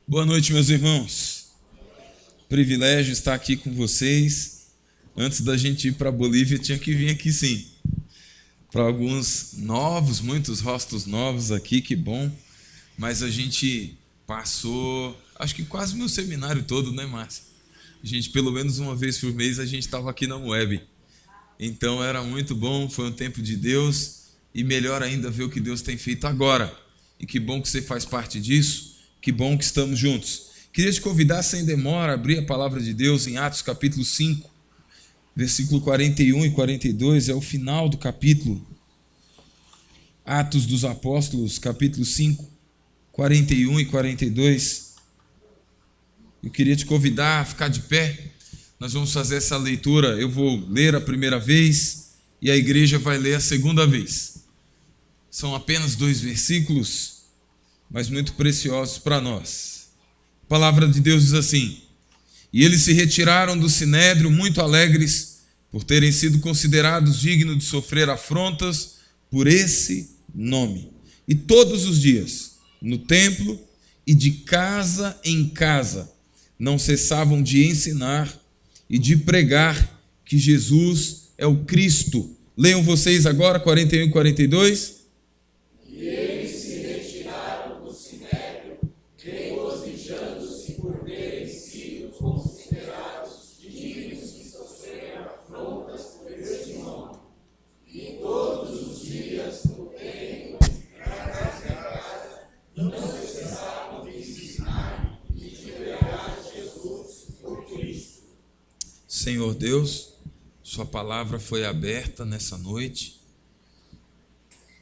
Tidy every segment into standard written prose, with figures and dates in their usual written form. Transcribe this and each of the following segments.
Boa noite, meus irmãos. Privilégio estar aqui com vocês. Antes da gente ir para a Bolívia, tinha que vir aqui sim. Para alguns novos, muitos rostos novos aqui, que bom. Mas a gente passou, acho que quase meu seminário todo, né, Márcia? A gente, pelo menos uma vez por mês, a gente estava aqui na Moeb. Então era muito bom, foi um tempo de Deus. E melhor ainda ver o que Deus tem feito agora. E que bom que você faz parte disso. Que bom que estamos juntos. Queria te convidar, sem demora, a abrir a palavra de Deus em Atos capítulo 5, versículo 41 e 42, é o final do capítulo. Atos dos Apóstolos, capítulo 5, 41 e 42. Eu queria te convidar a ficar de pé. Nós vamos fazer essa leitura. Eu vou ler a primeira vez e a igreja vai ler a segunda vez. São apenas 2 versículos, mas muito preciosos para nós. A palavra de Deus diz assim: E eles se retiraram do sinédrio muito alegres por terem sido considerados dignos de sofrer afrontas por esse nome. E todos os dias, no templo e de casa em casa, não cessavam de ensinar e de pregar que Jesus é o Cristo. Leiam vocês agora 41 e 42. Senhor Deus, sua palavra foi aberta nessa noite.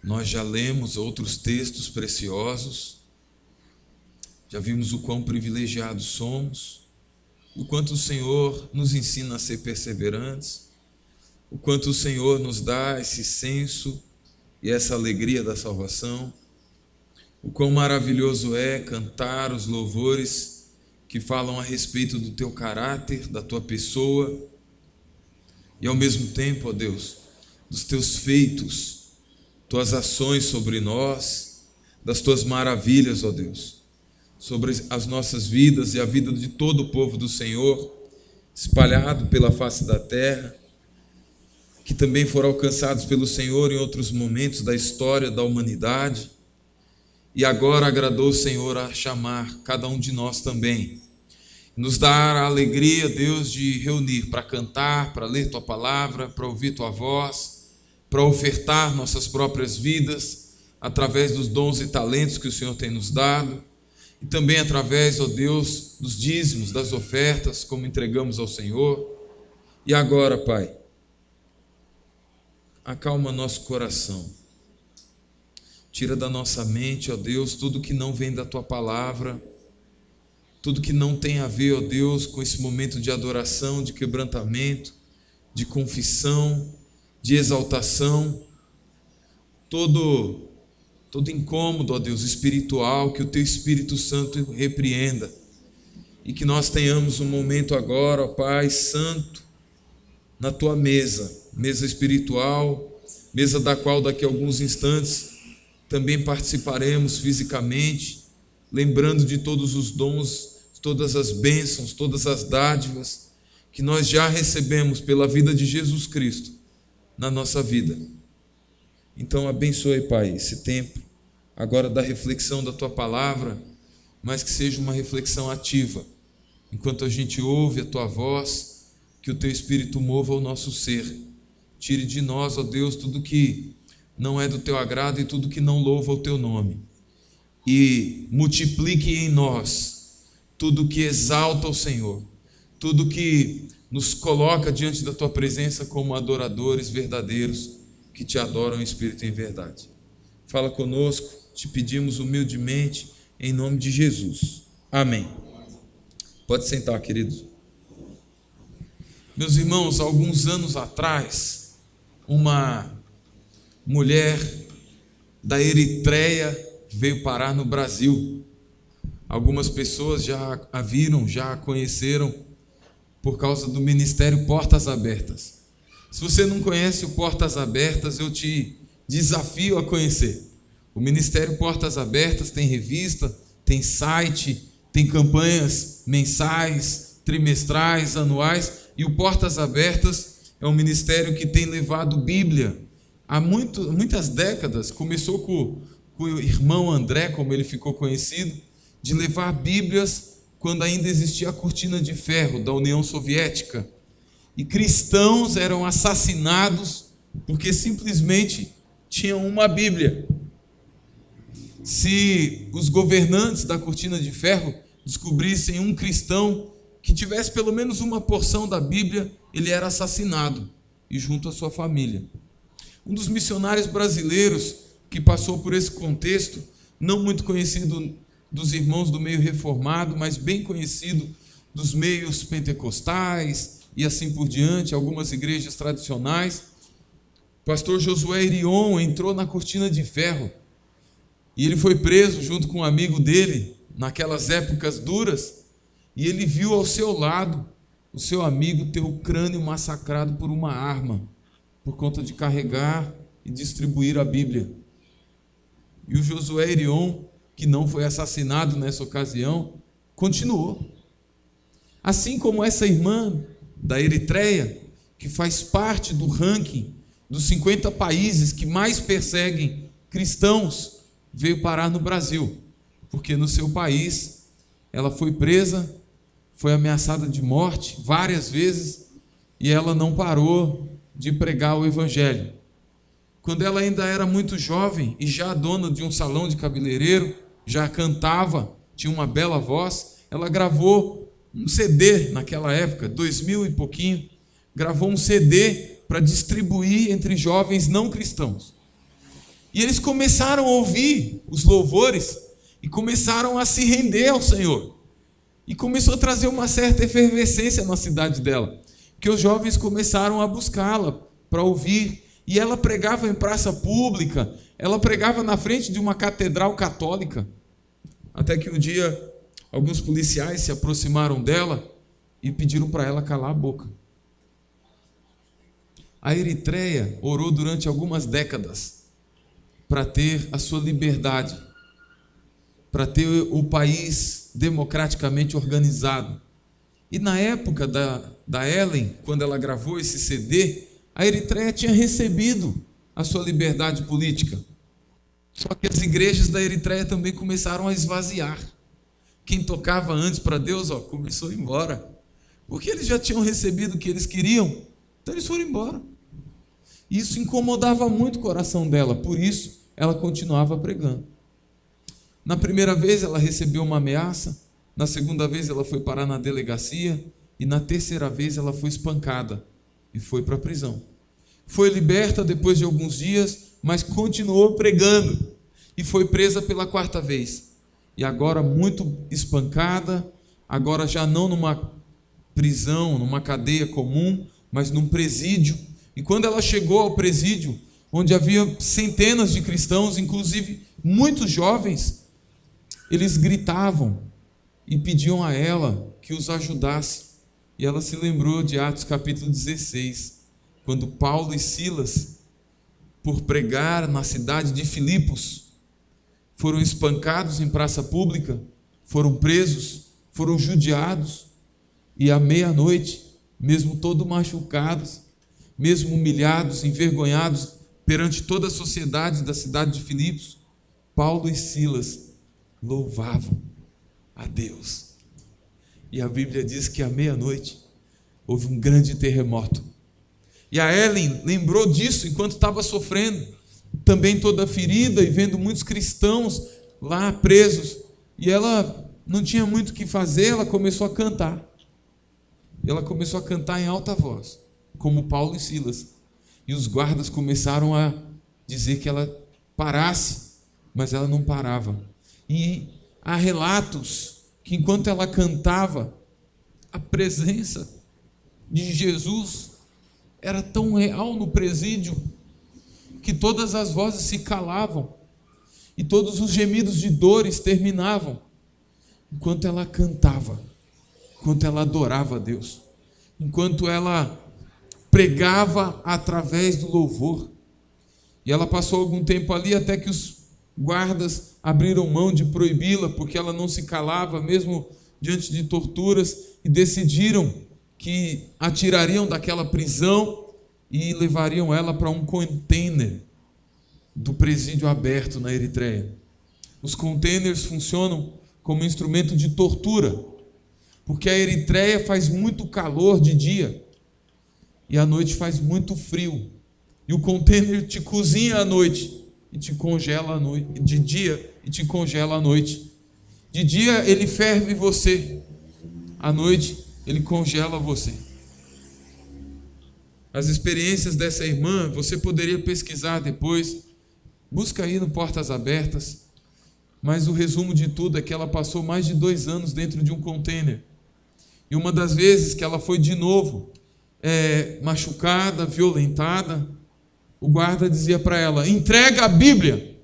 Nós já lemos outros textos preciosos, já vimos o quão privilegiados somos, o quanto o Senhor nos ensina a ser perseverantes, o quanto o Senhor nos dá esse senso e essa alegria da salvação, o quão maravilhoso é cantar os louvores que falam a respeito do teu caráter, da tua pessoa, e ao mesmo tempo, ó Deus, dos teus feitos, tuas ações sobre nós, das tuas maravilhas, ó Deus, sobre as nossas vidas e a vida de todo o povo do Senhor, espalhado pela face da terra, que também foram alcançados pelo Senhor em outros momentos da história da humanidade, e agora agradou o Senhor a chamar cada um de nós também, nos dar a alegria, Deus, de reunir para cantar, para ler Tua palavra, para ouvir Tua voz, para ofertar nossas próprias vidas, através dos dons e talentos que o Senhor tem nos dado, e também através, ó Deus, dos dízimos, das ofertas, como entregamos ao Senhor. E agora, Pai, acalma nosso coração, tira da nossa mente, ó Deus, tudo que não vem da Tua palavra, tudo que não tem a ver, ó Deus, com esse momento de adoração, de quebrantamento, de confissão, de exaltação, todo incômodo, ó Deus, espiritual, que o Teu Espírito Santo repreenda, e que nós tenhamos um momento agora, ó Pai Santo, na Tua mesa espiritual, mesa da qual daqui a alguns instantes também participaremos fisicamente, lembrando de todos os dons, todas as bênçãos, todas as dádivas que nós já recebemos pela vida de Jesus Cristo na nossa vida. Então abençoe, Pai, esse tempo agora da reflexão da Tua palavra, mas que seja uma reflexão ativa, enquanto a gente ouve a Tua voz, que o Teu Espírito mova o nosso ser, tire de nós, ó Deus, tudo que não é do Teu agrado e tudo que não louva o Teu nome, e multiplique em nós tudo que exalta o Senhor, tudo que nos coloca diante da Tua presença como adoradores verdadeiros que Te adoram em espírito e em verdade. Fala conosco, te pedimos humildemente em nome de Jesus. Amém. Pode sentar, queridos. Meus irmãos, alguns anos atrás, uma mulher da Eritreia veio parar no Brasil. Algumas pessoas já a viram, já a conheceram por causa do Ministério Portas Abertas. Se você não conhece o Portas Abertas, eu te desafio a conhecer. O Ministério Portas Abertas tem revista, tem site, tem campanhas mensais, trimestrais, anuais, e o Portas Abertas é um ministério que tem levado Bíblia há muitas décadas. Começou com o irmão André, como ele ficou conhecido, de levar Bíblias quando ainda existia a cortina de ferro da União Soviética. E cristãos eram assassinados porque simplesmente tinham uma Bíblia. Se os governantes da cortina de ferro descobrissem um cristão que tivesse pelo menos uma porção da Bíblia, ele era assassinado, e junto à sua família. Um dos missionários brasileiros que passou por esse contexto, não muito conhecido dos irmãos do meio reformado, mas bem conhecido dos meios pentecostais e assim por diante, algumas igrejas tradicionais, o pastor Josué Irion entrou na cortina de ferro, e ele foi preso junto com um amigo dele, naquelas épocas duras, e ele viu ao seu lado o seu amigo ter o crânio massacrado por uma arma, por conta de carregar e distribuir a Bíblia. E o Josué Irion, que não foi assassinado nessa ocasião, continuou. Assim como essa irmã da Eritreia, que faz parte do ranking dos 50 países que mais perseguem cristãos, veio parar no Brasil, porque no seu país ela foi presa, foi ameaçada de morte várias vezes, e ela não parou de pregar o Evangelho. Quando ela ainda era muito jovem e já dona de um salão de cabeleireiro, já cantava, tinha uma bela voz, ela gravou um CD naquela época, 2000 e pouquinho, gravou um CD para distribuir entre jovens não cristãos. E eles começaram a ouvir os louvores e começaram a se render ao Senhor. E começou a trazer uma certa efervescência na cidade dela, que os jovens começaram a buscá-la para ouvir. E ela pregava em praça pública, ela pregava na frente de uma catedral católica. Até que um dia, alguns policiais se aproximaram dela e pediram para ela calar a boca. A Eritreia orou durante algumas décadas para ter a sua liberdade, para ter o país democraticamente organizado. E na época da Ellen, quando ela gravou esse CD, a Eritreia tinha recebido a sua liberdade política. Só que as igrejas da Eritreia também começaram a esvaziar. Quem tocava antes para Deus, começou a ir embora. Porque eles já tinham recebido o que eles queriam, então eles foram embora. Isso incomodava muito o coração dela, por isso ela continuava pregando. Na primeira vez ela recebeu uma ameaça, na segunda vez ela foi parar na delegacia, e na terceira vez ela foi espancada e foi para a prisão. Foi liberta depois de alguns dias, mas continuou pregando, e foi presa pela quarta vez. E agora muito espancada, agora já não numa prisão, numa cadeia comum, mas num presídio. E quando ela chegou ao presídio, onde havia centenas de cristãos, inclusive muitos jovens, eles gritavam e pediam a ela que os ajudasse. E ela se lembrou de Atos capítulo 16, quando Paulo e Silas, por pregar na cidade de Filipos, foram espancados em praça pública, foram presos, foram judiados, e à meia-noite, mesmo todos machucados, mesmo humilhados, envergonhados perante toda a sociedade da cidade de Filipos, Paulo e Silas louvavam a Deus. E a Bíblia diz que à meia-noite houve um grande terremoto. E a Ellen lembrou disso enquanto estava sofrendo, também toda ferida e vendo muitos cristãos lá presos. E ela não tinha muito o que fazer, ela começou a cantar. E ela começou a cantar em alta voz, como Paulo e Silas. E os guardas começaram a dizer que ela parasse, mas ela não parava. E há relatos que enquanto ela cantava, a presença de Jesus era tão real no presídio, que todas as vozes se calavam, e todos os gemidos de dores terminavam, enquanto ela cantava, enquanto ela adorava a Deus, enquanto ela pregava através do louvor. E ela passou algum tempo ali até que os Guardas abriram mão de proibi-la, porque ela não se calava, mesmo diante de torturas, e decidiram que a tirariam daquela prisão e levariam ela para um container do presídio aberto na Eritreia. Os containers funcionam como instrumento de tortura, porque a Eritreia faz muito calor de dia e à noite faz muito frio. E o container te cozinha à noite e te congela à noite, de dia e te congela à noite. De dia ele ferve você, à noite ele congela você. As experiências dessa irmã, você poderia pesquisar depois, busca aí no Portas Abertas, mas o resumo de tudo é que ela passou mais de 2 anos dentro de um container. E uma das vezes que ela foi de novo machucada, violentada, o guarda dizia para ela: entrega a Bíblia.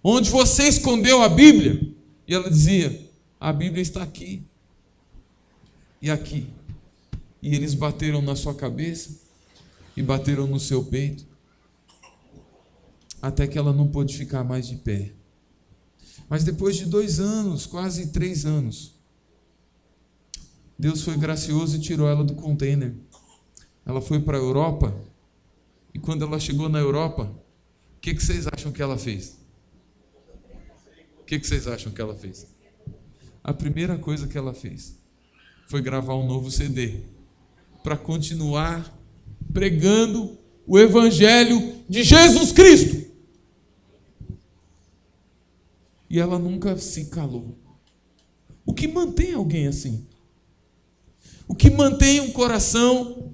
Onde você escondeu a Bíblia? E ela dizia: a Bíblia está aqui e aqui. E eles bateram na sua cabeça e bateram no seu peito, até que ela não pôde ficar mais de pé. Mas depois de 2 anos, quase 3 anos, Deus foi gracioso e tirou ela do container. Ela foi para a Europa, e quando ela chegou na Europa, o que vocês acham que ela fez? O que vocês acham que ela fez? A primeira coisa que ela fez foi gravar um novo CD, para continuar pregando o Evangelho de Jesus Cristo. E ela nunca se calou. O que mantém alguém assim? O que mantém um coração?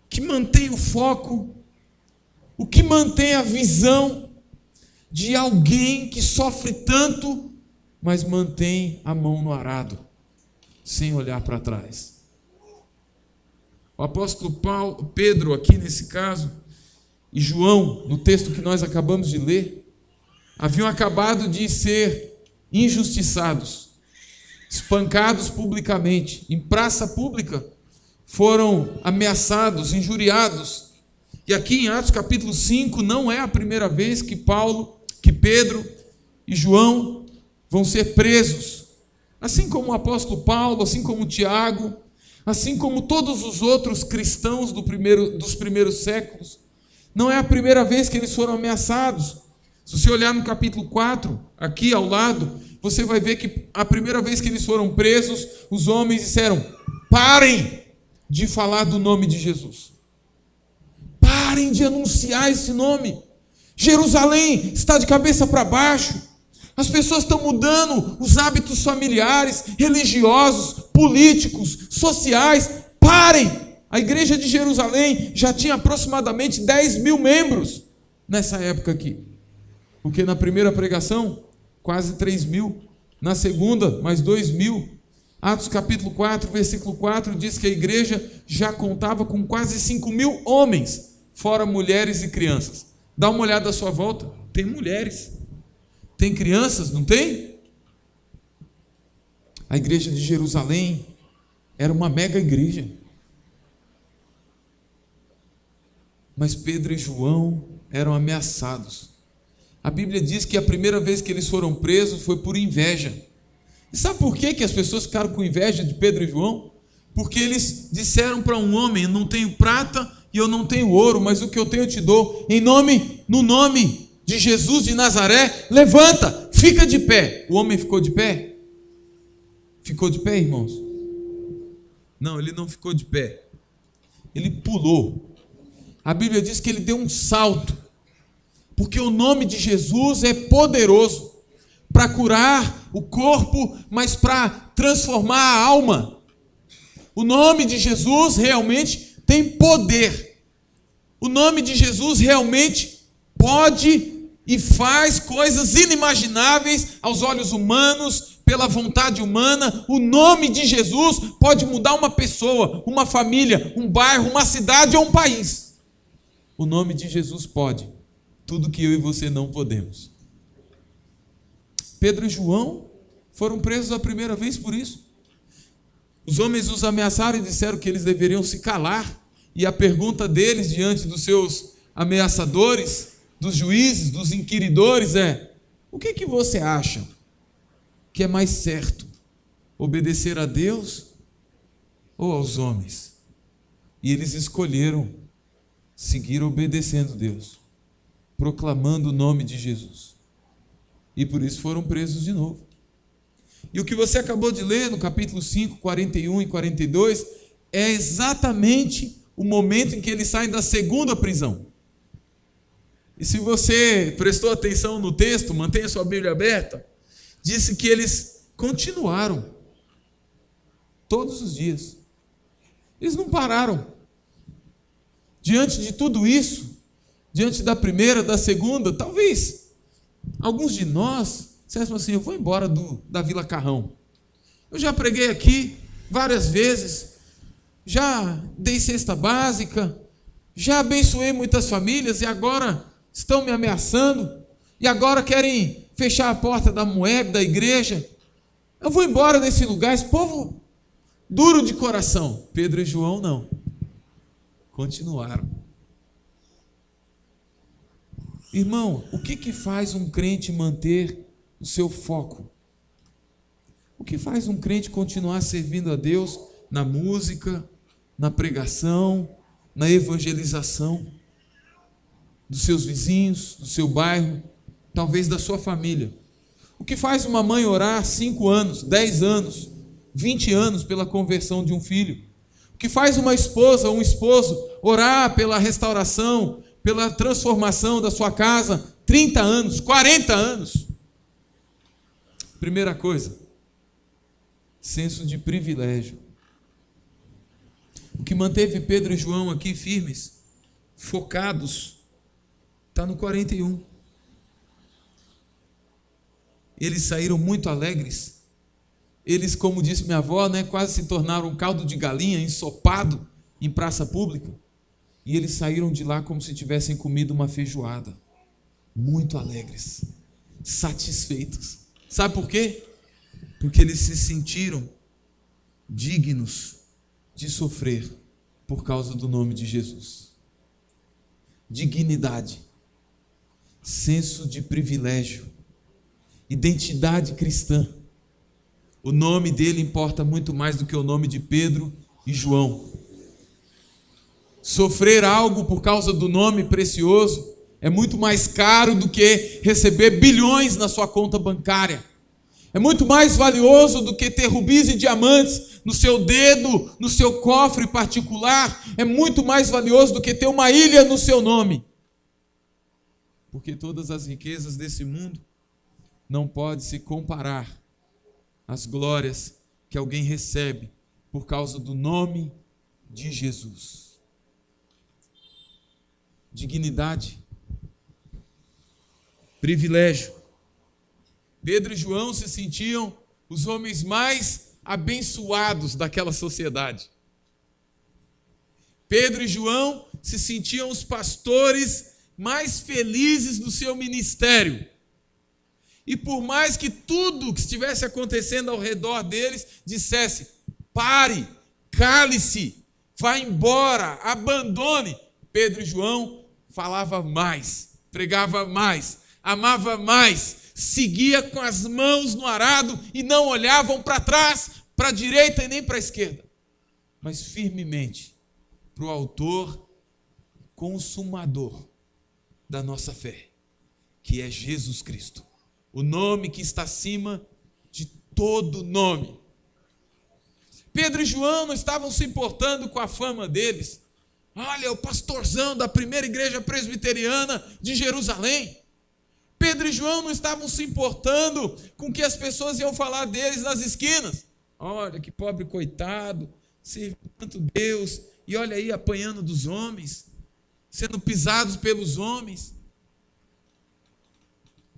O que mantém o foco? O que mantém a visão de alguém que sofre tanto, mas mantém a mão no arado, sem olhar para trás? O apóstolo Pedro, aqui nesse caso, e João, no texto que nós acabamos de ler, haviam acabado de ser injustiçados, espancados publicamente, em praça pública, foram ameaçados, injuriados. E aqui em Atos capítulo 5, não é a primeira vez que Pedro e João vão ser presos. Assim como o apóstolo Paulo, assim como Tiago, assim como todos os outros cristãos dos primeiros séculos, não é a primeira vez que eles foram ameaçados. Se você olhar no capítulo 4, aqui ao lado, você vai ver que a primeira vez que eles foram presos, os homens disseram: parem de falar do nome de Jesus. Parem de anunciar esse nome. Jerusalém está de cabeça para baixo. As pessoas estão mudando os hábitos familiares, religiosos, políticos, sociais. Parem! A igreja de Jerusalém já tinha aproximadamente 10.000 membros nessa época aqui. Porque na primeira pregação, quase 3.000. Na segunda, mais 2.000. Atos capítulo 4, versículo 4, diz que a igreja já contava com quase 5.000 homens, fora mulheres e crianças. Dá uma olhada à sua volta. Tem mulheres. Tem crianças, não tem? A igreja de Jerusalém era uma mega igreja. Mas Pedro e João eram ameaçados. A Bíblia diz que a primeira vez que eles foram presos foi por inveja. E sabe por que as pessoas ficaram com inveja de Pedro e João? Porque eles disseram para um homem: eu não tenho prata e eu não tenho ouro, mas o que eu tenho eu te dou. No nome de Jesus de Nazaré, levanta, fica de pé. O homem ficou de pé? Ficou de pé, irmãos? Não, ele não ficou de pé. Ele pulou. A Bíblia diz que ele deu um salto. Porque o nome de Jesus é poderoso para curar o corpo, mas para transformar a alma. O nome de Jesus realmente tem poder. O nome de Jesus realmente pode e faz coisas inimagináveis aos olhos humanos, pela vontade humana. O nome de Jesus pode mudar uma pessoa, uma família, um bairro, uma cidade ou um país. O nome de Jesus pode tudo que eu e você não podemos. Pedro e João foram presos a primeira vez por isso. Os homens os ameaçaram e disseram que eles deveriam se calar. E a pergunta deles diante dos seus ameaçadores dos juízes, dos inquiridores é: o que você acha que é mais certo? Obedecer a Deus ou aos homens? E eles escolheram seguir obedecendo Deus, proclamando o nome de Jesus. E por isso foram presos de novo. E o que você acabou de ler no capítulo 5, 41 e 42, é exatamente o momento em que eles saem da segunda prisão. E se você prestou atenção no texto, mantenha sua Bíblia aberta, disse que eles continuaram todos os dias. Eles não pararam. Diante de tudo isso, diante da primeira, da segunda, talvez alguns de nós dissessem assim: eu vou embora da Vila Carrão. Eu já preguei aqui várias vezes, já dei cesta básica, já abençoei muitas famílias e agora estão me ameaçando, e agora querem fechar a porta da Moeb, da igreja. Eu vou embora desse lugar. Esse povo duro de coração. Pedro e João não. Continuaram. Irmão, o que faz um crente manter o seu foco? O que faz um crente continuar servindo a Deus na música, na pregação, na evangelização dos seus vizinhos, do seu bairro, talvez da sua família? O que faz uma mãe orar 5 anos, 10 anos, 20 anos pela conversão de um filho? O que faz uma esposa ou um esposo orar pela restauração, pela transformação da sua casa 30 anos, 40 anos? Primeira coisa, senso de privilégio. O que manteve Pedro e João aqui firmes, focados, está no 41. Eles saíram muito alegres. Eles, como disse minha avó, quase se tornaram um caldo de galinha ensopado em praça pública. E eles saíram de lá como se tivessem comido uma feijoada. Muito alegres, satisfeitos. Sabe por quê? Porque eles se sentiram dignos de sofrer por causa do nome de Jesus. Dignidade, senso de privilégio, identidade cristã. O nome dele importa muito mais do que o nome de Pedro e João. Sofrer algo por causa do nome precioso é muito mais caro do que receber bilhões na sua conta bancária. É muito mais valioso do que ter rubis e diamantes no seu dedo, no seu cofre particular. É muito mais valioso do que ter uma ilha no seu nome. Porque todas as riquezas desse mundo não podem se comparar às glórias que alguém recebe por causa do nome de Jesus. Dignidade, privilégio. Pedro e João se sentiam os homens mais abençoados daquela sociedade. Pedro e João se sentiam os pastores mais felizes do seu ministério. E por mais que tudo que estivesse acontecendo ao redor deles dissesse: pare, cale-se, vá embora, abandone, Pedro e João falava mais, pregava mais, amava mais, seguia com as mãos no arado e não olhavam para trás, para a direita e nem para a esquerda, mas firmemente para o autor, consumador da nossa fé, que é Jesus Cristo, o nome que está acima de todo nome. Pedro e João não estavam se importando com a fama deles. Olha, o pastorzão da primeira igreja presbiteriana de Jerusalém. Pedro e João não estavam se importando com o que as pessoas iam falar deles nas esquinas. Olha, que pobre coitado, serve tanto Deus, e olha aí apanhando dos homens, sendo pisados pelos homens.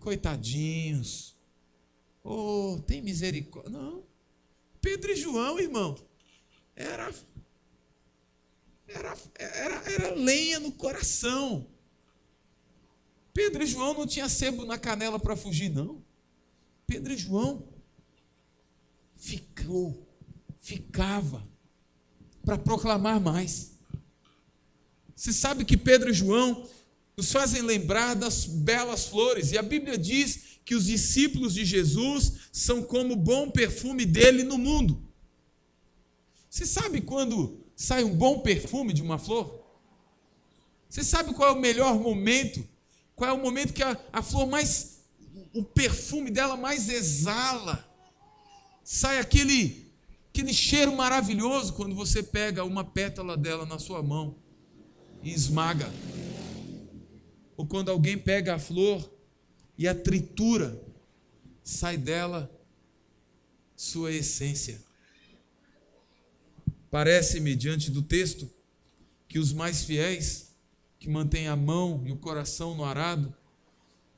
Coitadinhos. Oh, tem misericórdia. Não. Pedro e João, irmão, era lenha no coração. Pedro e João não tinha sebo na canela para fugir, não. Pedro e João ficava para proclamar mais. Você sabe que Pedro e João nos fazem lembrar das belas flores. E a Bíblia diz que os discípulos de Jesus são como o bom perfume dele no mundo. Você sabe quando sai um bom perfume de uma flor? Você sabe qual é o melhor momento? Qual é o momento que a flor mais, o perfume dela mais exala? Sai aquele cheiro maravilhoso quando você pega uma pétala dela na sua mão e esmaga. Ou quando alguém pega a flor e a tritura, sai dela sua essência. Parece-me, diante do texto, que os mais fiéis, que mantêm a mão e o coração no arado,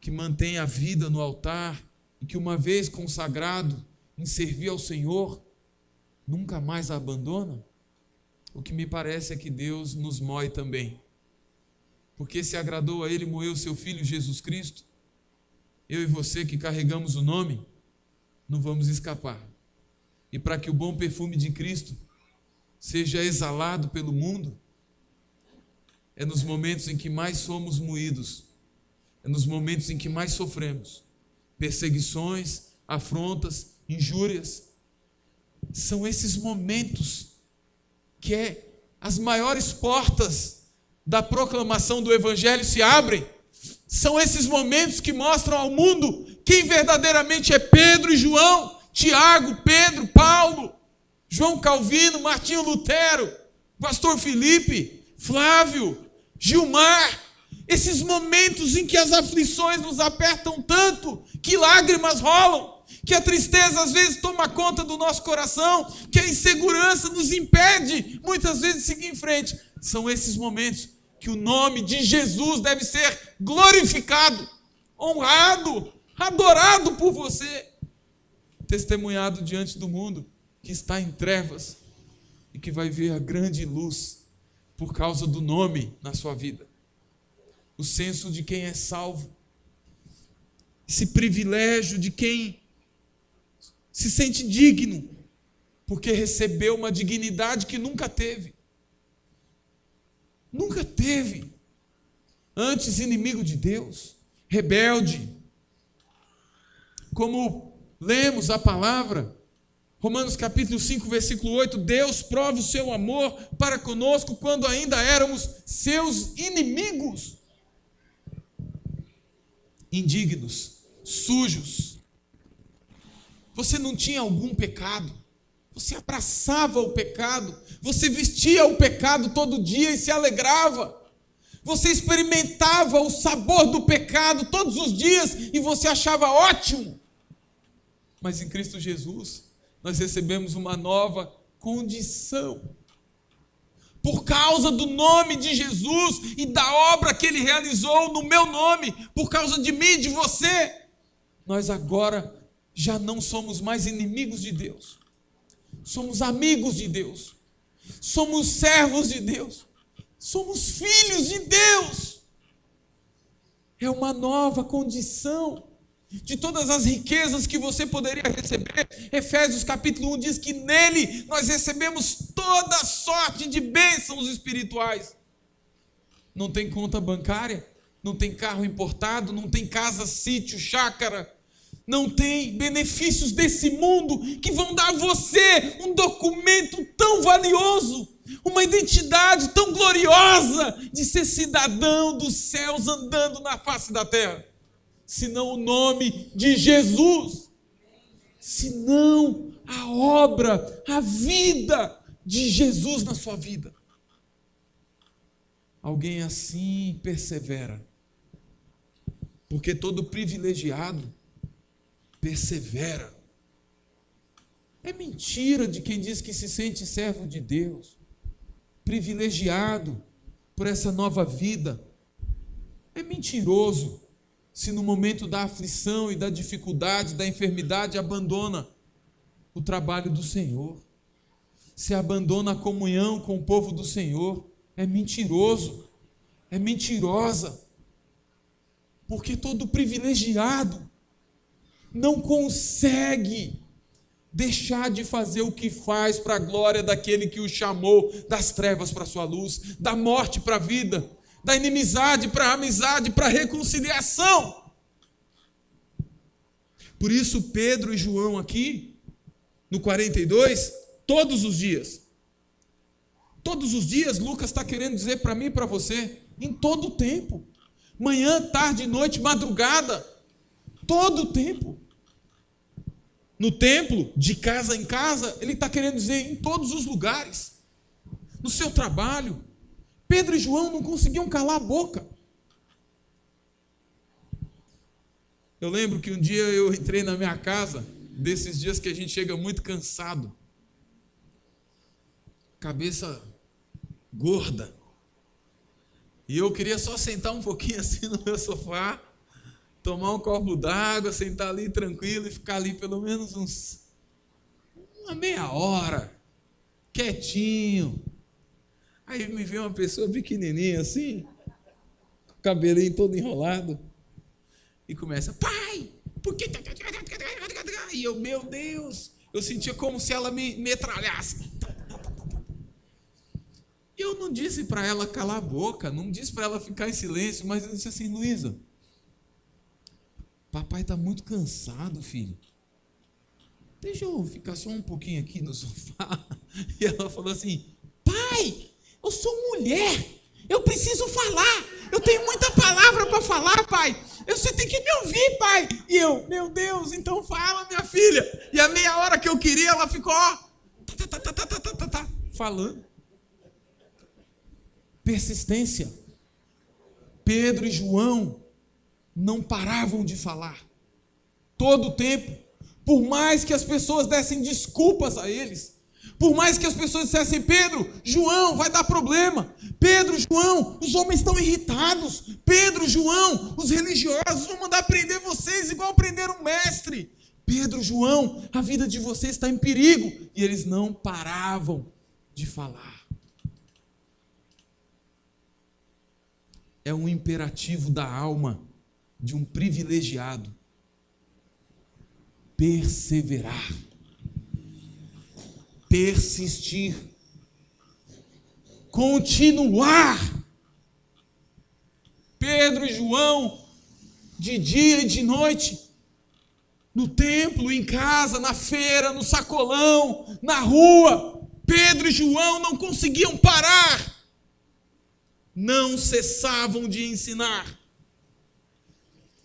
que mantêm a vida no altar, e que uma vez consagrado em servir ao Senhor, nunca mais a abandonam. O que me parece é que Deus nos moe também. Porque se agradou a Ele moer o seu Filho Jesus Cristo, eu e você que carregamos o nome, não vamos escapar. E para que o bom perfume de Cristo seja exalado pelo mundo, é nos momentos em que mais somos moídos, é nos momentos em que mais sofremos, perseguições, afrontas, injúrias. São esses momentos que as maiores portas da proclamação do Evangelho se abrem. São esses momentos que mostram ao mundo quem verdadeiramente é Pedro e João, Tiago, Pedro, Paulo, João Calvino, Martinho Lutero, Pastor Felipe, Flávio, Gilmar. Esses momentos em que as aflições nos apertam tanto, que lágrimas rolam, que a tristeza às vezes toma conta do nosso coração, que a insegurança nos impede muitas vezes de seguir em frente. São esses momentos que o nome de Jesus deve ser glorificado, honrado, adorado por você, testemunhado diante do mundo que está em trevas e que vai ver a grande luz por causa do nome na sua vida. O senso de quem é salvo, esse privilégio de quem se sente digno, porque recebeu uma dignidade que nunca teve. Nunca teve. Antes inimigo de Deus, rebelde. Como lemos a palavra, Romanos capítulo 5, versículo 8, Deus prova o seu amor para conosco quando ainda éramos seus inimigos. Indignos, sujos. Você não tinha algum pecado, você abraçava o pecado, você vestia o pecado todo dia e se alegrava, você experimentava o sabor do pecado todos os dias e você achava ótimo. Mas em Cristo Jesus, nós recebemos uma nova condição. Por causa do nome de Jesus e da obra que Ele realizou no meu nome, por causa de mim e de você, nós agora já não somos mais inimigos de Deus. Somos amigos de Deus. Somos servos de Deus. Somos filhos de Deus. É uma nova condição. De todas as riquezas que você poderia receber, Efésios capítulo 1 diz que nele nós recebemos toda sorte de bênçãos espirituais. Não tem conta bancária, não tem carro importado, não tem casa, sítio, chácara, não tem benefícios desse mundo que vão dar a você um documento tão valioso, uma identidade tão gloriosa de ser cidadão dos céus andando na face da terra. Senão o nome de Jesus, senão a obra, a vida de Jesus na sua vida. Alguém assim persevera, porque todo privilegiado persevera. É mentira de quem diz que se sente servo de Deus, privilegiado por essa nova vida. É mentiroso se no momento da aflição e da dificuldade, da enfermidade, abandona o trabalho do Senhor, se abandona a comunhão com o povo do Senhor. É mentiroso, é mentirosa, porque todo privilegiado não consegue deixar de fazer o que faz para a glória daquele que o chamou das trevas para a sua luz, da morte para a vida, da inimizade para a amizade, para a reconciliação. Por isso Pedro e João aqui, no 42, todos os dias, Lucas está querendo dizer para mim e para você, em todo o tempo, manhã, tarde, noite, madrugada, todo o tempo. No templo, de casa em casa, ele está querendo dizer em todos os lugares. No seu trabalho, Pedro e João não conseguiam calar a boca. Eu lembro que um dia eu entrei na minha casa, desses dias que a gente chega muito cansado, cabeça gorda, e eu queria só sentar um pouquinho assim no meu sofá, tomar um copo d'água, sentar ali tranquilo e ficar ali pelo menos uma meia hora, quietinho. Aí me veio uma pessoa pequenininha assim, com o cabelinho todo enrolado, e começa: pai, por que... E eu, meu Deus, eu sentia como se ela me metralhasse. Eu não disse para ela calar a boca, não disse para ela ficar em silêncio, mas eu disse assim: Luísa, papai está muito cansado, filho. Deixa eu ficar só um pouquinho aqui no sofá. E ela falou assim: pai, eu sou mulher, eu preciso falar, eu tenho muita palavra para falar, pai. Você tem que me ouvir, pai. E eu, meu Deus, então fala, minha filha. E a meia hora que eu queria, ela ficou, falando. Persistência. Pedro e João não paravam de falar. Todo o tempo. Por mais que as pessoas dessem desculpas a eles. Por mais que as pessoas dissessem: Pedro, João, vai dar problema. Pedro, João, os homens estão irritados. Pedro, João, os religiosos vão mandar prender vocês igual prenderam o mestre. Pedro, João, a vida de vocês está em perigo. E eles não paravam de falar. É um imperativo da alma de um privilegiado. Perseverar. Persistir. Continuar. Pedro e João, de dia e de noite, no templo, em casa, na feira, no sacolão, na rua, Pedro e João não conseguiam parar. Não cessavam de ensinar.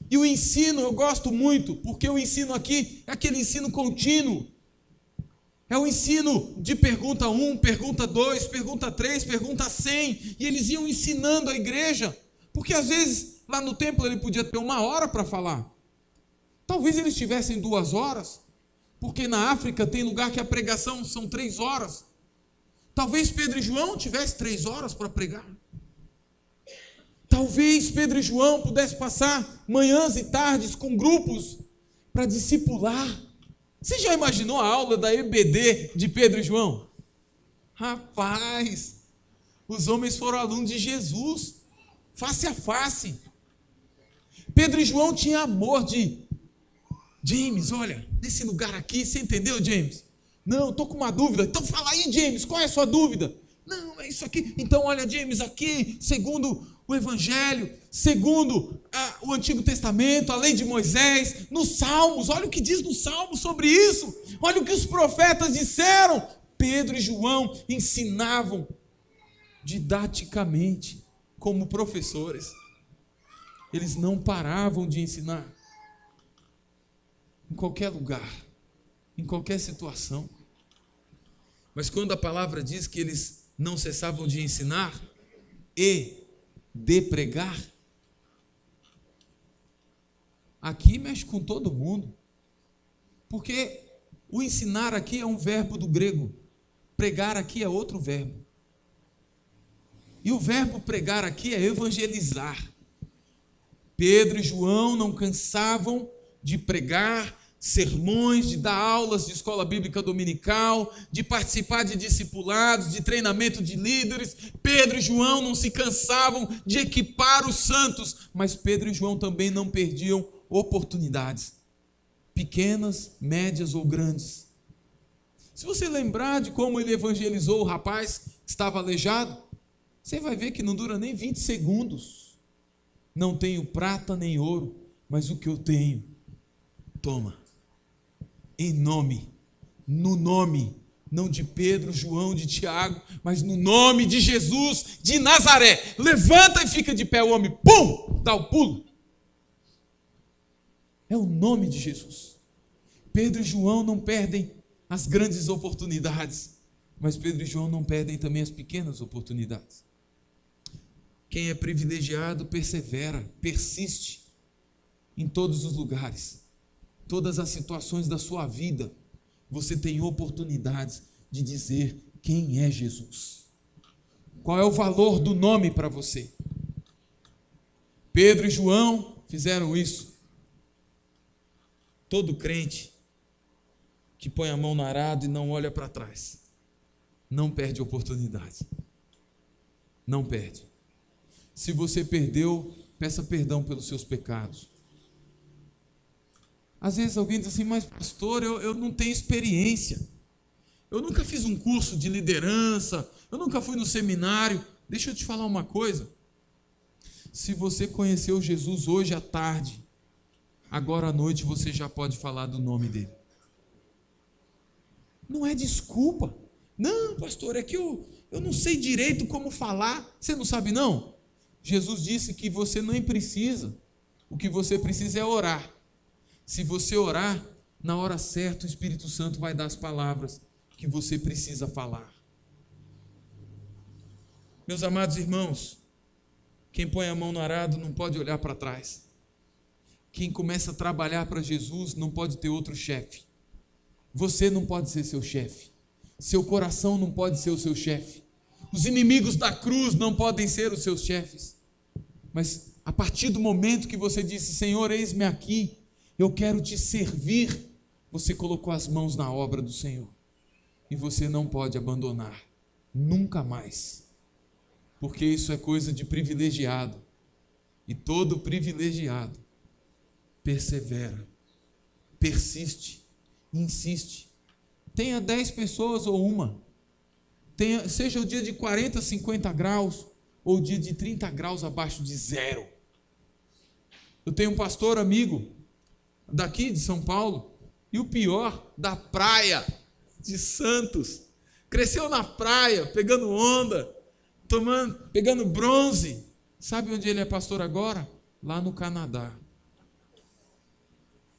E o ensino eu gosto muito, porque o ensino aqui é aquele ensino contínuo. É o ensino de pergunta 1, pergunta 2, pergunta 3, pergunta 100. E eles iam ensinando a igreja. Porque às vezes lá no templo ele podia ter 1 hora para falar. Talvez eles tivessem 2 horas. Porque na África tem lugar que a pregação são 3 horas. Talvez Pedro e João tivessem 3 horas para pregar. Talvez Pedro e João pudessem passar manhãs e tardes com grupos para discipular. Você já imaginou a aula da EBD de Pedro e João? Rapaz, os homens foram alunos de Jesus, face a face. Pedro e João tinham amor de: James, olha, nesse lugar aqui, você entendeu, James? Não, estou com uma dúvida. Então fala aí, James, qual é a sua dúvida? Não, é isso aqui. Então olha, James, aqui, segundo o Evangelho, segundo o Antigo Testamento, a lei de Moisés, nos Salmos, olha o que diz no Salmo sobre isso, olha o que os profetas disseram. Pedro e João ensinavam didaticamente, como professores. Eles não paravam de ensinar, em qualquer lugar, em qualquer situação. Mas quando a palavra diz que eles não cessavam de ensinar e de pregar, aqui mexe com todo mundo, porque o ensinar aqui é um verbo do grego, pregar aqui é outro verbo, e o verbo pregar aqui é evangelizar. Pedro e João não cansavam de pregar sermões, de dar aulas de escola bíblica dominical, de participar de discipulados, de treinamento de líderes. Pedro e João não se cansavam de equipar os santos, mas Pedro e João também não perdiam oportunidades, pequenas, médias ou grandes. Se você lembrar de como ele evangelizou o rapaz que estava aleijado, Você vai ver que não dura nem 20 segundos. Não tenho prata nem ouro, mas o que eu tenho, toma. Em nome, no nome, não de Pedro, João, de Tiago, mas no nome de Jesus de Nazaré. Levanta e fica de pé o homem, pum, dá o pulo. É o nome de Jesus. Pedro e João não perdem as grandes oportunidades, mas Pedro e João não perdem também as pequenas oportunidades. Quem é privilegiado persevera, persiste em todos os lugares, todas as situações da sua vida. Você tem oportunidades de dizer quem é Jesus. Qual é o valor do nome para você? Pedro e João fizeram isso. Todo crente que põe a mão no arado e não olha para trás, não perde oportunidade. Não perde. Se você perdeu, peça perdão pelos seus pecados. Às vezes alguém diz assim, mas pastor, eu não tenho experiência. Eu nunca fiz um curso de liderança, eu nunca fui no seminário. Deixa eu te falar uma coisa. Se você conheceu Jesus hoje à tarde, agora à noite você já pode falar do nome dele. Não é desculpa. Não, pastor, é que eu não sei direito como falar. Você não sabe não? Jesus disse que você nem precisa. O que você precisa é orar. Se você orar, na hora certa o Espírito Santo vai dar as palavras que você precisa falar. Meus amados irmãos, quem põe a mão no arado não pode olhar para trás. Quem começa a trabalhar para Jesus não pode ter outro chefe. Você não pode ser seu chefe. Seu coração não pode ser o seu chefe. Os inimigos da cruz não podem ser os seus chefes. Mas a partir do momento que você disse, Senhor, eis-me aqui, eu quero te servir, você colocou as mãos na obra do Senhor. E você não pode abandonar. Nunca mais. Porque isso é coisa de privilegiado. E todo privilegiado persevera, persiste, insiste. Tenha 10 pessoas ou uma. Seja o dia de 40, 50 graus, ou o dia de 30 graus abaixo de zero. Eu tenho um pastor amigo, daqui de São Paulo, e o pior, da praia de Santos. Cresceu na praia, pegando onda, pegando bronze. Sabe onde ele é pastor agora? Lá no Canadá.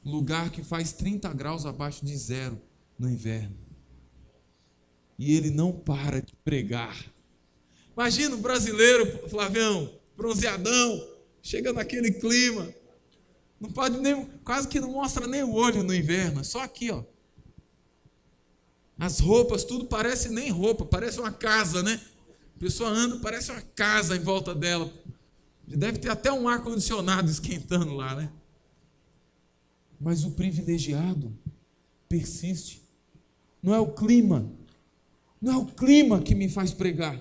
Lugar que faz 30 graus abaixo de zero no inverno. E ele não para de pregar. Imagina o brasileiro, Flavião, bronzeadão, chega naquele clima. Não pode nem, quase que não mostra nem o olho no inverno, é só aqui, ó. As roupas, tudo parece nem roupa, parece uma casa, né? A pessoa anda, parece uma casa em volta dela. Deve ter até um ar-condicionado esquentando lá, né? Mas o privilegiado persiste. Não é o clima. Não é o clima que me faz pregar.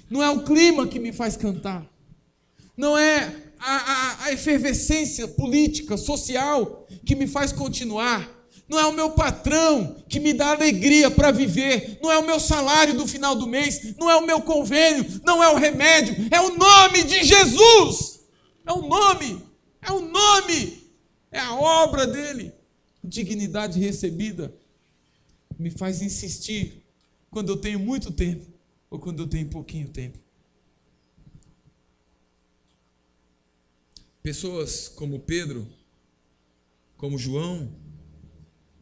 Não é o clima que me faz cantar. Não é a efervescência política, social que me faz continuar. Não é o meu patrão que me dá alegria para viver. Não é o meu salário do final do mês. Não é o meu convênio. Não é o remédio. É o nome de Jesus. É o nome. É o nome. É a obra dele. Dignidade recebida me faz insistir quando eu tenho muito tempo ou quando eu tenho pouquinho tempo. Pessoas como Pedro, como João,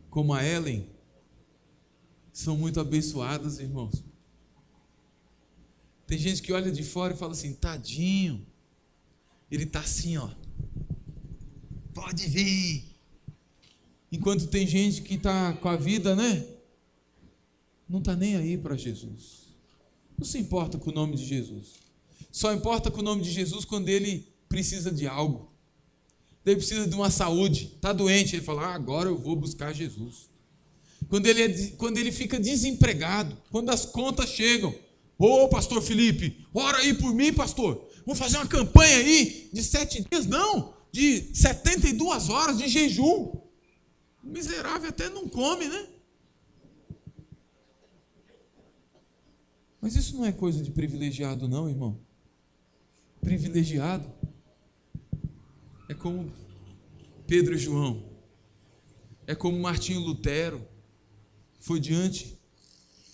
como a Ellen, são muito abençoadas, irmãos. Tem gente que olha de fora e fala assim, tadinho, ele está assim, ó, pode vir. Enquanto tem gente que está com a vida, né? Não está nem aí para Jesus. Não se importa com o nome de Jesus. Só importa com o nome de Jesus quando ele precisa de algo. Ele precisa de uma saúde. Está doente, ele fala, agora eu vou buscar Jesus. Quando ele fica desempregado, quando as contas chegam. Ô, pastor Felipe, ora aí por mim, pastor. Vamos fazer uma campanha aí de 7 dias? Não, de 72 horas de jejum. O miserável até não come, né? Mas isso não é coisa de privilegiado não, irmão. privilegiado. É como Pedro e João. É como Martinho Lutero foi diante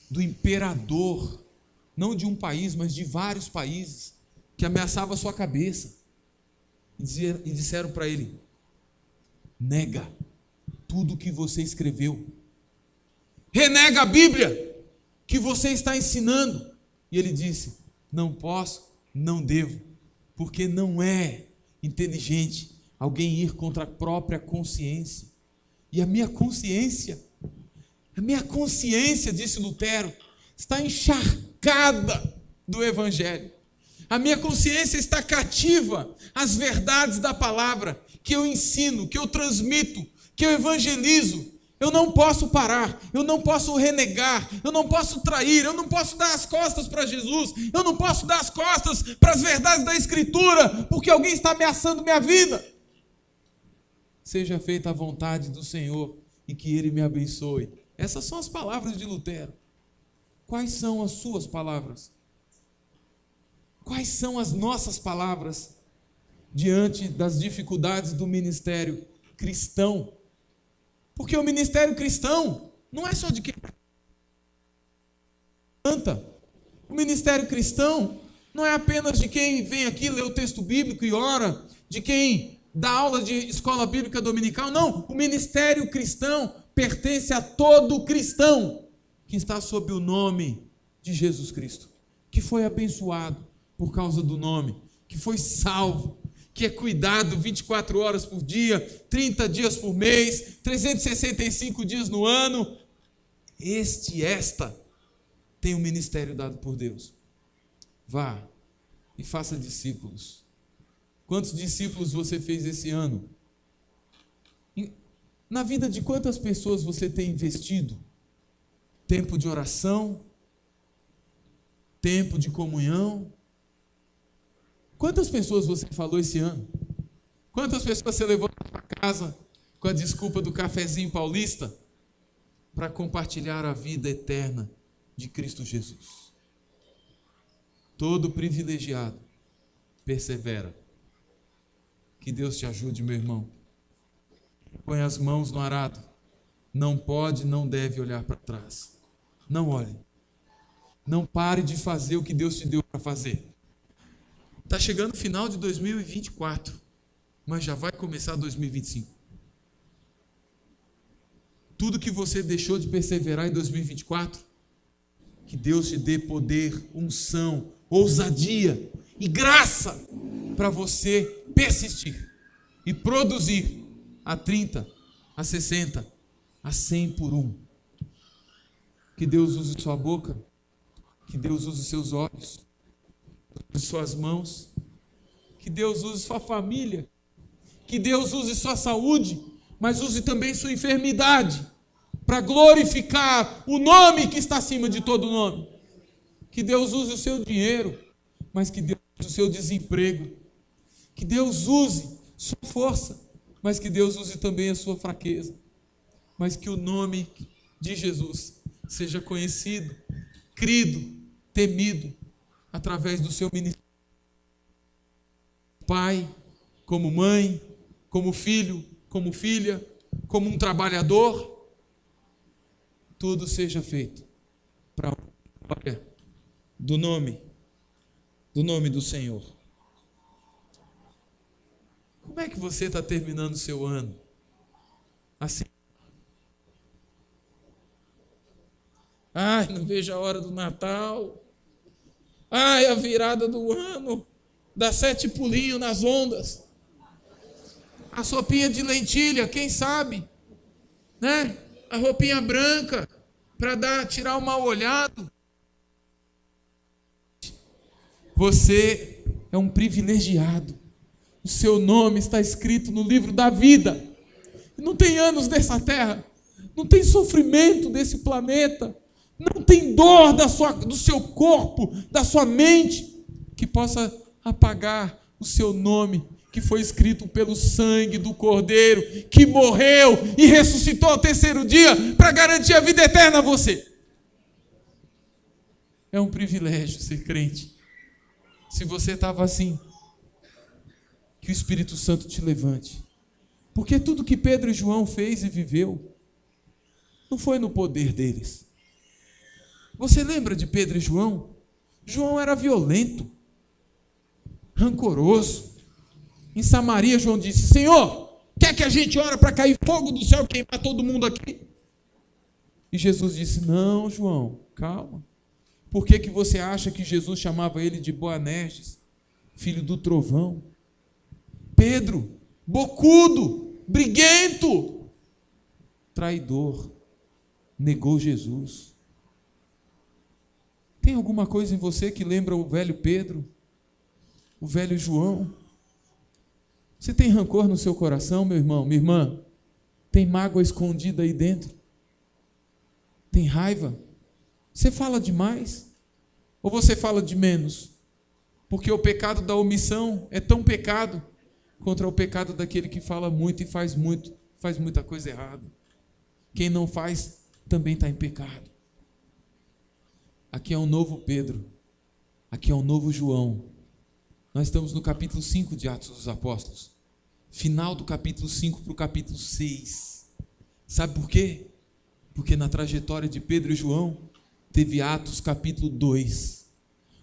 do imperador, não de um país, mas de vários países, que ameaçava a sua cabeça. E disseram para ele: nega tudo que você escreveu. Renega a Bíblia que você está ensinando. E ele disse: não posso, não devo, porque não é inteligente alguém ir contra a própria consciência. E a minha consciência, disse Lutero, está encharcada do Evangelho. A minha consciência está cativa às verdades da palavra que eu ensino, que eu transmito, que eu evangelizo. Eu não posso parar, eu não posso renegar, eu não posso trair, eu não posso dar as costas para Jesus, eu não posso dar as costas para as verdades da Escritura, porque alguém está ameaçando minha vida. Seja feita a vontade do Senhor e que Ele me abençoe. Essas são as palavras de Lutero. Quais são as suas palavras? Quais são as nossas palavras diante das dificuldades do ministério cristão? Porque o ministério cristão não é só de quem canta. O ministério cristão não é apenas de quem vem aqui ler o texto bíblico e ora, de quem dá aula de escola bíblica dominical. Não, o ministério cristão pertence a todo cristão que está sob o nome de Jesus Cristo, que foi abençoado por causa do nome, que foi salvo, que é cuidado 24 horas por dia, 30 dias por mês, 365 dias no ano. Esta tem um ministério dado por Deus. Vá e faça discípulos. Quantos discípulos você fez esse ano? Na vida de quantas pessoas você tem investido? Tempo de oração? Tempo de comunhão? Quantas pessoas você falou esse ano? Quantas pessoas você levou para casa com a desculpa do cafezinho paulista para compartilhar a vida eterna de Cristo Jesus? Todo privilegiado persevera. Que Deus te ajude, meu irmão. Põe as mãos no arado. Não pode, não deve olhar para trás. Não olhe. Não pare de fazer o que Deus te deu para fazer. Está chegando o final de 2024, mas já vai começar 2025. Tudo que você deixou de perseverar em 2024, que Deus te dê poder, unção, ousadia e graça para você persistir e produzir a 30, a 60, a 100 por um. Que Deus use sua boca, que Deus use seus olhos, suas mãos, que Deus use sua família, que Deus use sua saúde, mas use também sua enfermidade, para glorificar o nome que está acima de todo nome. Que Deus use o seu dinheiro, mas que Deus use o seu desemprego. Que Deus use sua força, mas que Deus use também a sua fraqueza. Mas que o nome de Jesus seja conhecido, crido, temido, através do seu ministério. Pai, como mãe, como filho, como filha, como um trabalhador, tudo seja feito para a glória do nome do Senhor. Como é que você está terminando o seu ano? Assim. Ai, não vejo a hora do Natal. Ai, a virada do ano, dá 7 pulinhos nas ondas. A sopinha de lentilha, quem sabe? Né? A roupinha branca, para tirar o mal olhado. Você é um privilegiado. O seu nome está escrito no livro da vida. Não tem anos dessa terra, não tem sofrimento desse planeta, não tem dor do seu corpo, da sua mente, que possa apagar o seu nome, que foi escrito pelo sangue do Cordeiro, que morreu e ressuscitou ao 3º dia para garantir a vida eterna a você. É um privilégio ser crente. Se você estava assim, que o Espírito Santo te levante. Porque tudo que Pedro e João fez e viveu, não foi no poder deles. Você lembra de Pedro e João? João era violento, rancoroso. Em Samaria, João disse: Senhor, quer que a gente ore para cair fogo do céu e queimar todo mundo aqui? E Jesus disse: não, João, calma. Por que você acha que Jesus chamava ele de Boanerges, filho do trovão? Pedro, bocudo, briguento, traidor, negou Jesus. Tem alguma coisa em você que lembra o velho Pedro, o velho João? Você tem rancor no seu coração, meu irmão, minha irmã? Tem mágoa escondida aí dentro? Tem raiva? Você fala demais? Ou você fala de menos? Porque o pecado da omissão é tão pecado contra o pecado daquele que fala muito e faz muita coisa errada. Quem não faz também está em pecado. Aqui é um novo Pedro, aqui é um novo João. Nós estamos no capítulo 5 de Atos dos Apóstolos, final do capítulo 5 para o capítulo 6. Sabe por quê? Porque na trajetória de Pedro e João, teve Atos capítulo 2,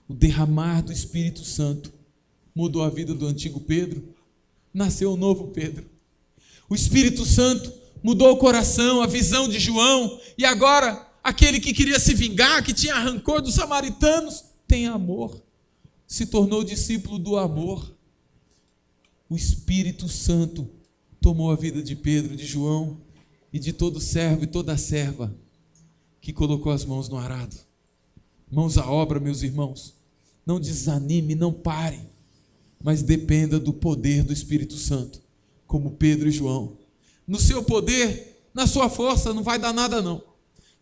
o derramar do Espírito Santo mudou a vida do antigo Pedro, nasceu o novo Pedro. O Espírito Santo mudou o coração, a visão de João, e agora aquele que queria se vingar, que tinha rancor dos samaritanos, tem amor, se tornou discípulo do amor. O Espírito Santo tomou a vida de Pedro, de João e de todo servo e toda serva que colocou as mãos no arado. Mãos à obra, meus irmãos. Não desanime, não pare, mas dependa do poder do Espírito Santo, como Pedro e João. No seu poder, na sua força, não vai dar nada não.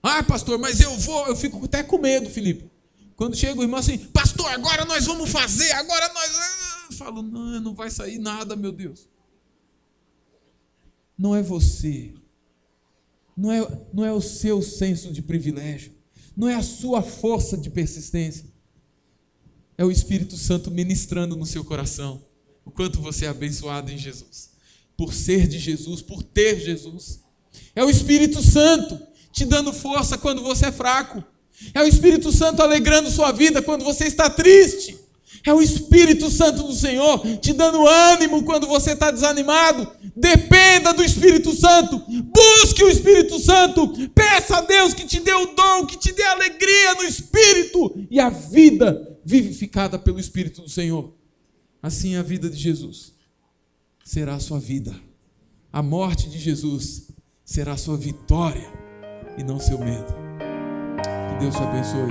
Ah, pastor, mas eu fico até com medo, Felipe. Quando chega o irmão assim: pastor, agora nós vamos fazer, agora nós... Eu falo: não vai sair nada, meu Deus. Não é você, não é o seu senso de privilégio, não é a sua força de persistência, é o Espírito Santo ministrando no seu coração o quanto você é abençoado em Jesus, por ser de Jesus, por ter Jesus. É o Espírito Santo te dando força quando você é fraco, é o Espírito Santo alegrando sua vida quando você está triste, é o Espírito Santo do Senhor te dando ânimo quando você está desanimado. Dependa do Espírito Santo, busque o Espírito Santo, peça a Deus que te dê o dom, que te dê alegria no Espírito e a vida vivificada pelo Espírito do Senhor. Assim a vida de Jesus será a sua vida, a morte de Jesus será a sua vitória e não seu medo. Que Deus te abençoe.